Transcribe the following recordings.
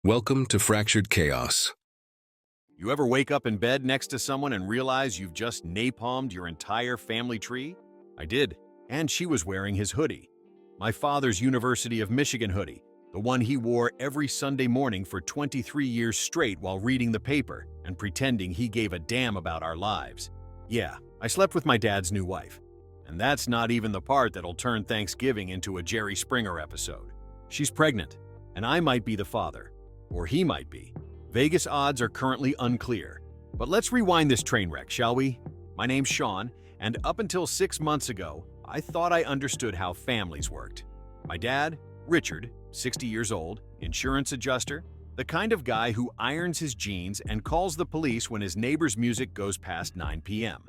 Welcome to Fractured Chaos. You ever wake up in bed next to someone and realize you've just napalmed your entire family tree? I did, and she was wearing his hoodie. My father's University of Michigan hoodie, the one he wore every Sunday morning for 23 years straight while reading the paper and pretending he gave a damn about our lives. Yeah, I slept with my dad's new wife. And that's not even the part that'll turn Thanksgiving into a Jerry Springer episode. She's pregnant, and I might be the father. Or he might be. Vegas odds are currently unclear. But let's rewind this train wreck, shall we? My name's Sean, and up until 6 months ago, I thought I understood how families worked. My dad, Richard, 60 years old, insurance adjuster, the kind of guy who irons his jeans and calls the police when his neighbor's music goes past 9 p.m.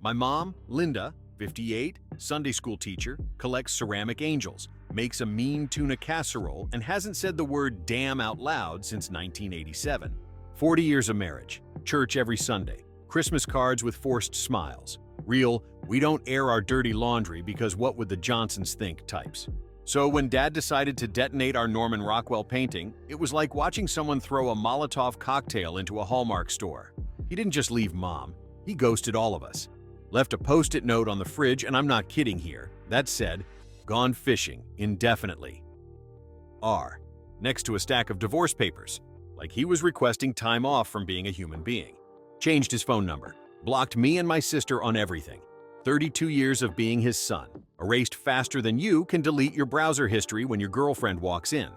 My mom, Linda, 58, Sunday school teacher, collects ceramic angels, makes a mean tuna casserole, and hasn't said the word damn out loud since 1987. 40 years of marriage, church every Sunday, Christmas cards with forced smiles, real, we don't air our dirty laundry because what would the Johnsons think types. So when Dad decided to detonate our Norman Rockwell painting, it was like watching someone throw a Molotov cocktail into a Hallmark store. He didn't just leave Mom, he ghosted all of us. Left a post-it note on the fridge, and I'm not kidding here, that said, gone fishing indefinitely. R. Next to a stack of divorce papers, like he was requesting time off from being a human being. Changed his phone number, blocked me and my sister on everything. 32 years of being his son, erased faster than you can delete your browser history when your girlfriend walks in.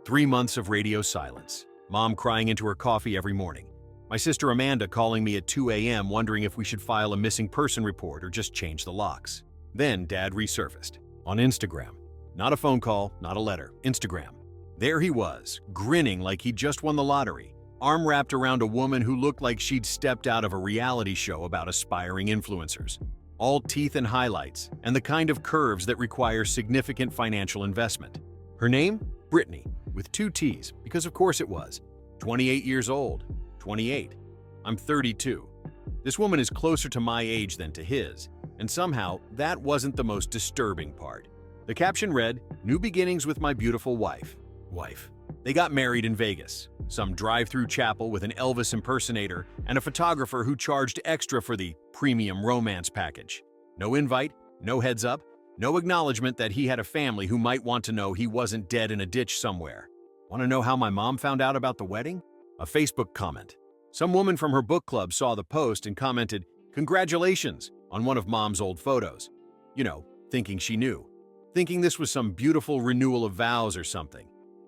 3 months of radio silence, Mom crying into her coffee every morning. My sister Amanda calling me at 2 a.m. wondering if we should file a missing person report or just change the locks. Then Dad resurfaced. On Instagram. Not a phone call, not a letter. Instagram. There he was, grinning like he'd just won the lottery, arm wrapped around a woman who looked like she'd stepped out of a reality show about aspiring influencers. All teeth and highlights, and the kind of curves that require significant financial investment. Her name? Brittany, with 2 T's, because of course it was. 28 years old. 28. I'm 32. This woman is closer to my age than to his, and somehow that wasn't the most disturbing part. The caption read, "New beginnings with my beautiful wife." They got married in Vegas, some drive-through chapel with an Elvis impersonator and a photographer who charged extra for the premium romance package. No invite, no heads up, no acknowledgement that he had a family who might want to know he wasn't dead in a ditch somewhere. Want to know how my mom found out about the wedding? A Facebook comment. Some woman from her book club saw the post and commented, "Congratulations," on one of Mom's old photos. You know, thinking she knew. Thinking this was some beautiful renewal of vows or something.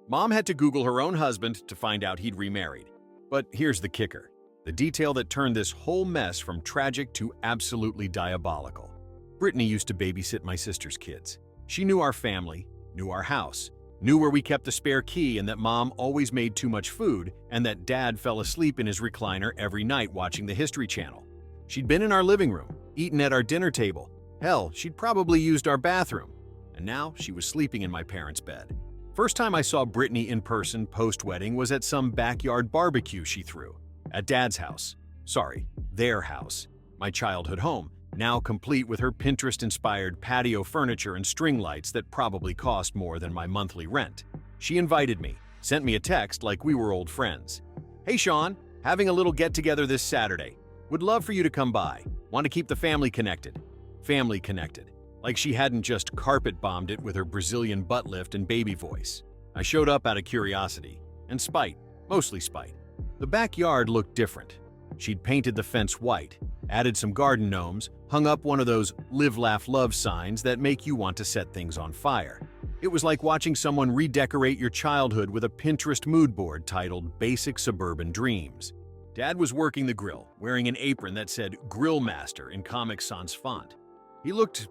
Mom had to Google her own husband to find out he'd remarried. But here's the kicker. The detail that turned this whole mess from tragic to absolutely diabolical. Brittany used to babysit my sister's kids. She knew our family, knew our house, knew where we kept the spare key and that Mom always made too much food and that Dad fell asleep in his recliner every night watching the History Channel. She'd been in our living room, eaten at our dinner table. Hell, she'd probably used our bathroom. And now she was sleeping in my parents' bed. First time I saw Brittany in person post-wedding was at some backyard barbecue she threw. At Dad's house. Sorry, their house. My childhood home, now complete with her Pinterest-inspired patio furniture and string lights that probably cost more than my monthly rent. She invited me, sent me a text like we were old friends. "Hey Sean, having a little get-together this Saturday. Would love for you to come by. Want to keep the family connected." Family connected. Like she hadn't just carpet-bombed it with her Brazilian butt lift and baby voice. I showed up out of curiosity. And spite. Mostly spite. The backyard looked different. She'd painted the fence white, added some garden gnomes, hung up one of those live, laugh, love signs that make you want to set things on fire. It was like watching someone redecorate your childhood with a Pinterest mood board titled Basic Suburban Dreams. Dad was working the grill, wearing an apron that said Grill Master in Comic Sans font. He looked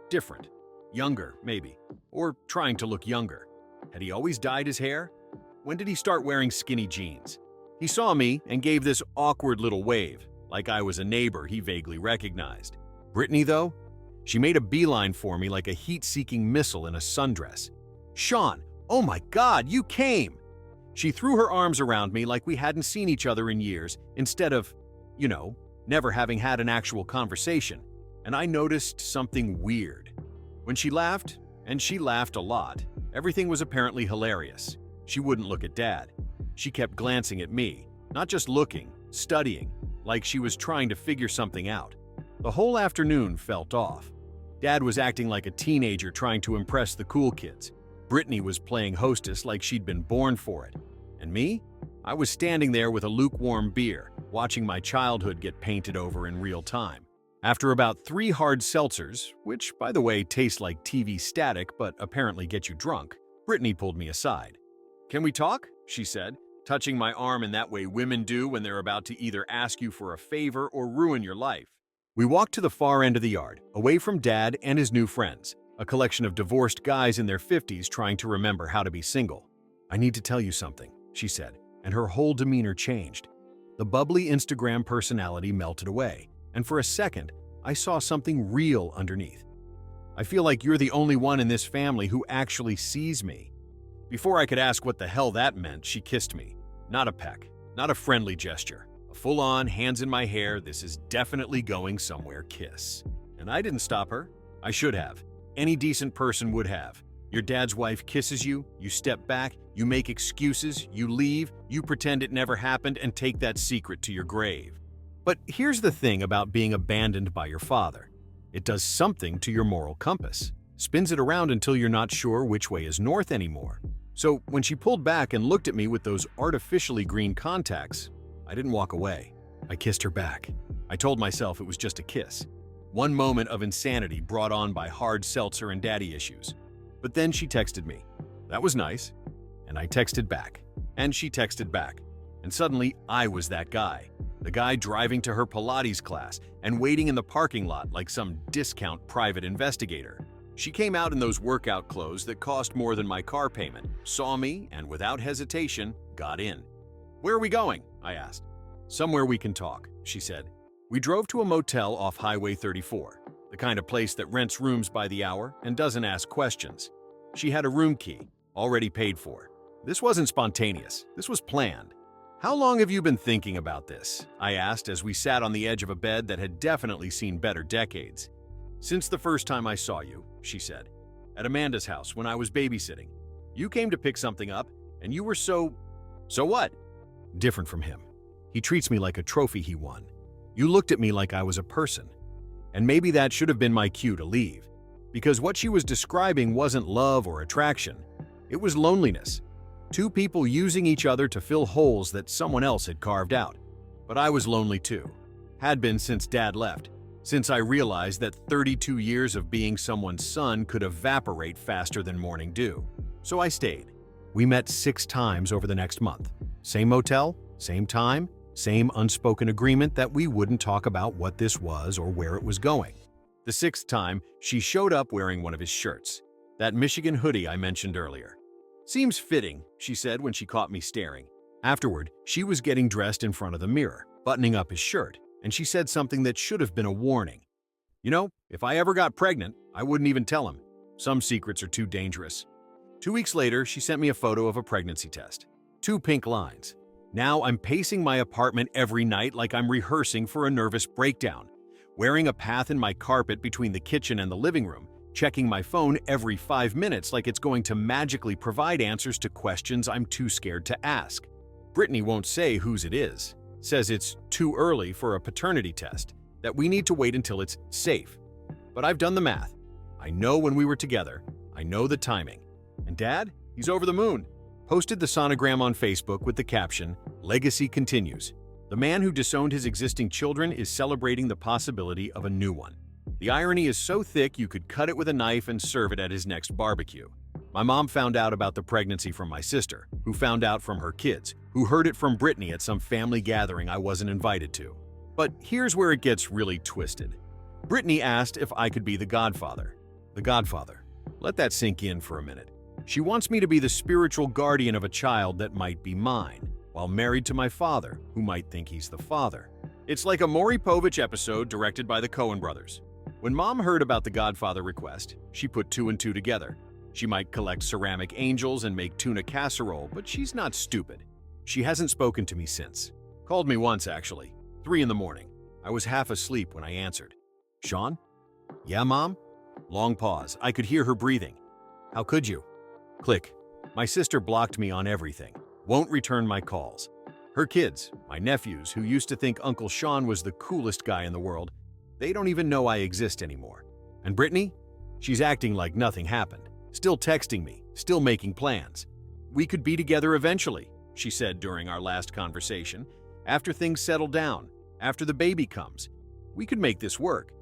different. Younger, maybe. Or trying to look younger. Had he always dyed his hair? When did he start wearing skinny jeans? He saw me and gave this awkward little wave, like I was a neighbor he vaguely recognized. Brittany, though? She made a beeline for me like a heat-seeking missile in a sundress. "Sean, oh my God, you came!" She threw her arms around me like we hadn't seen each other in years, instead of, never having had an actual conversation. And I noticed something weird. When she laughed, and she laughed a lot, everything was apparently hilarious. She wouldn't look at Dad. She kept glancing at me, not just looking, studying, like she was trying to figure something out. The whole afternoon felt off. Dad was acting like a teenager trying to impress the cool kids. Brittany was playing hostess like she'd been born for it. And me? I was standing there with a lukewarm beer, watching my childhood get painted over in real time. After about 3 hard seltzers, which, by the way, taste like TV static but apparently get you drunk, Brittany pulled me aside. "Can we talk?" she said, touching my arm in that way women do when they're about to either ask you for a favor or ruin your life. We walked to the far end of the yard, away from Dad and his new friends, a collection of divorced guys in their 50s trying to remember how to be single. "I need to tell you something," she said, and her whole demeanor changed. The bubbly Instagram personality melted away, and for a second, I saw something real underneath. "I feel like you're the only one in this family who actually sees me." Before I could ask what the hell that meant, she kissed me. Not a peck, not a friendly gesture. A full-on, hands in my hair, this is definitely going somewhere kiss. And I didn't stop her. I should have. Any decent person would have. Your dad's wife kisses you, you step back, you make excuses, you leave, you pretend it never happened and take that secret to your grave. But here's the thing about being abandoned by your father. It does something to your moral compass. Spins it around until you're not sure which way is north anymore. So when she pulled back and looked at me with those artificially green contacts, I didn't walk away. I kissed her back. I told myself it was just a kiss. One moment of insanity brought on by hard seltzer and daddy issues. But then she texted me. That was nice. And I texted back. And she texted back. And suddenly I was that guy. The guy driving to her Pilates class and waiting in the parking lot like some discount private investigator. She came out in those workout clothes that cost more than my car payment, saw me, and without hesitation, got in. "Where are we going?" I asked. "Somewhere we can talk," she said. We drove to a motel off Highway 34, the kind of place that rents rooms by the hour and doesn't ask questions. She had a room key, already paid for. This wasn't spontaneous, this was planned. "How long have you been thinking about this?" I asked as we sat on the edge of a bed that had definitely seen better decades. "Since the first time I saw you," she said, "at Amanda's house when I was babysitting. You came to pick something up, and you were so what?" Different from him. He treats me like a trophy he won. You looked at me like I was a person. And maybe that should have been my cue to leave. Because what she was describing wasn't love or attraction. It was loneliness. 2 people using each other to fill holes that someone else had carved out. But I was lonely too. Had been since Dad left. Since I realized that 32 years of being someone's son could evaporate faster than morning dew. So I stayed. We met 6 times over the next month. Same motel, same time, same unspoken agreement that we wouldn't talk about what this was or where it was going. The 6th time, she showed up wearing one of his shirts. That Michigan hoodie I mentioned earlier. "Seems fitting," she said when she caught me staring. Afterward, she was getting dressed in front of the mirror, buttoning up his shirt, and she said something that should have been a warning. "You know, if I ever got pregnant, I wouldn't even tell him. Some secrets are too dangerous." 2 weeks later, she sent me a photo of a pregnancy test. 2 pink lines. Now I'm pacing my apartment every night like I'm rehearsing for a nervous breakdown, wearing a path in my carpet between the kitchen and the living room, checking my phone every 5 minutes like it's going to magically provide answers to questions I'm too scared to ask. Brittany won't say whose it is, says it's too early for a paternity test, that we need to wait until it's safe. But I've done the math. I know when we were together, I know the timing. And Dad, he's over the moon. Posted the sonogram on Facebook with the caption, "Legacy continues. The man who disowned his existing children is celebrating the possibility of a new one." The irony is so thick you could cut it with a knife and serve it at his next barbecue. My mom found out about the pregnancy from my sister, who found out from her kids, who heard it from Brittany at some family gathering I wasn't invited to. But here's where it gets really twisted. Brittany asked if I could be the godfather. The godfather. Let that sink in for a minute. She wants me to be the spiritual guardian of a child that might be mine, while married to my father, who might think he's the father. It's like a Maury Povich episode directed by the Coen brothers. When Mom heard about the godfather request, she put 2 and 2 together. She might collect ceramic angels and make tuna casserole, but she's not stupid. She hasn't spoken to me since. Called me once, actually. 3 in the morning. I was half asleep when I answered. "Sean?" "Yeah, Mom?" Long pause. I could hear her breathing. "How could you?" Click. My sister blocked me on everything. Won't return my calls. Her kids, my nephews, who used to think Uncle Sean was the coolest guy in the world, they don't even know I exist anymore. And Brittany? She's acting like nothing happened. Still texting me, still making plans. We could be together eventually, she said during our last conversation. After things settle down, after the baby comes, we could make this work.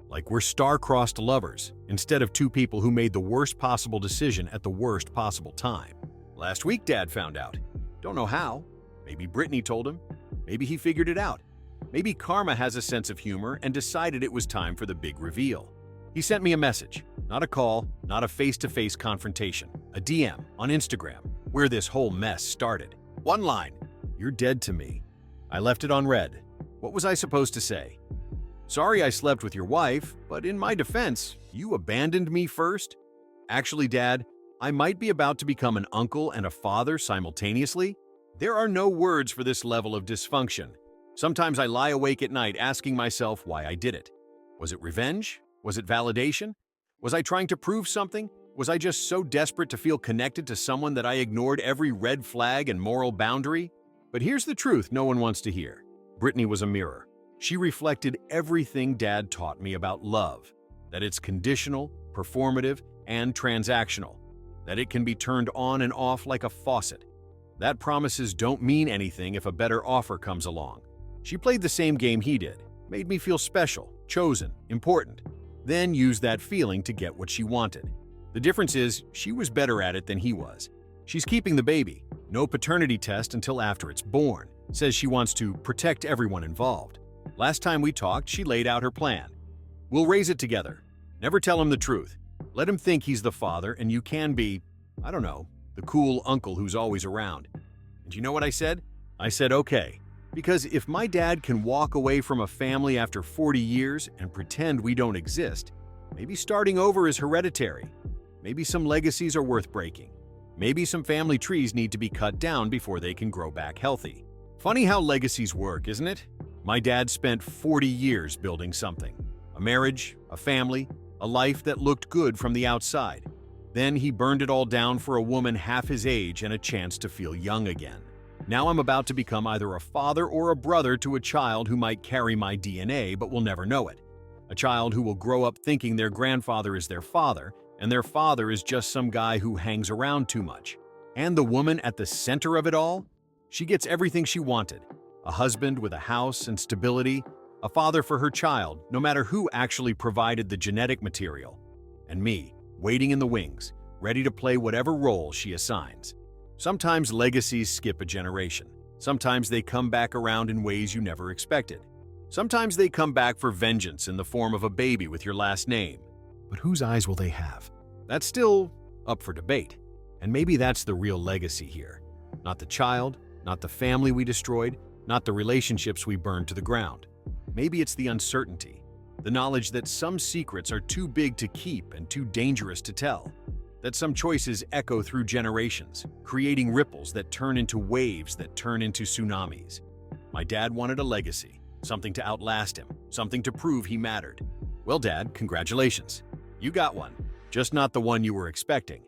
Like we're star-crossed lovers, instead of two people who made the worst possible decision at the worst possible time. Last week, Dad found out. Don't know how. Maybe Brittany told him. Maybe he figured it out. Maybe Karma has a sense of humor and decided it was time for the big reveal. He sent me a message, not a call, not a face-to-face confrontation, a DM on Instagram, where this whole mess started. One line, "You're dead to me." I left it on read. What was I supposed to say? Sorry I slept with your wife, but in my defense, you abandoned me first? Actually, Dad, I might be about to become an uncle and a father simultaneously. There are no words for this level of dysfunction. Sometimes I lie awake at night asking myself why I did it. Was it revenge? Was it validation? Was I trying to prove something? Was I just so desperate to feel connected to someone that I ignored every red flag and moral boundary? But here's the truth no one wants to hear. Brittany was a mirror. She reflected everything Dad taught me about love, that it's conditional, performative, and transactional, that it can be turned on and off like a faucet. That promises don't mean anything if a better offer comes along. She played the same game he did, made me feel special, chosen, important, then used that feeling to get what she wanted. The difference is, she was better at it than he was. She's keeping the baby, no paternity test until after it's born, says she wants to protect everyone involved. Last time we talked, she laid out her plan. We'll raise it together. Never tell him the truth. Let him think he's the father and you can be, I don't know, the cool uncle who's always around. And you know what I said? I said okay. Because if my dad can walk away from a family after 40 years and pretend we don't exist, maybe starting over is hereditary. Maybe some legacies are worth breaking. Maybe some family trees need to be cut down before they can grow back healthy. Funny how legacies work, isn't it? My dad spent 40 years building something. A marriage, a family, a life that looked good from the outside. Then he burned it all down for a woman half his age and a chance to feel young again. Now I'm about to become either a father or a brother to a child who might carry my DNA but will never know it. A child who will grow up thinking their grandfather is their father and their father is just some guy who hangs around too much. And the woman at the center of it all? She gets everything she wanted. A husband with a house and stability, a father for her child, no matter who actually provided the genetic material. And me, waiting in the wings, ready to play whatever role she assigns. Sometimes legacies skip a generation. Sometimes they come back around in ways you never expected. Sometimes they come back for vengeance in the form of a baby with your last name. But whose eyes will they have? That's still up for debate. And maybe that's the real legacy here. Not the child, not the family we destroyed, not the relationships we burned to the ground. Maybe it's the uncertainty, the knowledge that some secrets are too big to keep and too dangerous to tell, that some choices echo through generations, creating ripples that turn into waves that turn into tsunamis. My dad wanted a legacy, something to outlast him, something to prove he mattered. Well, Dad, congratulations. You got one, just not the one you were expecting.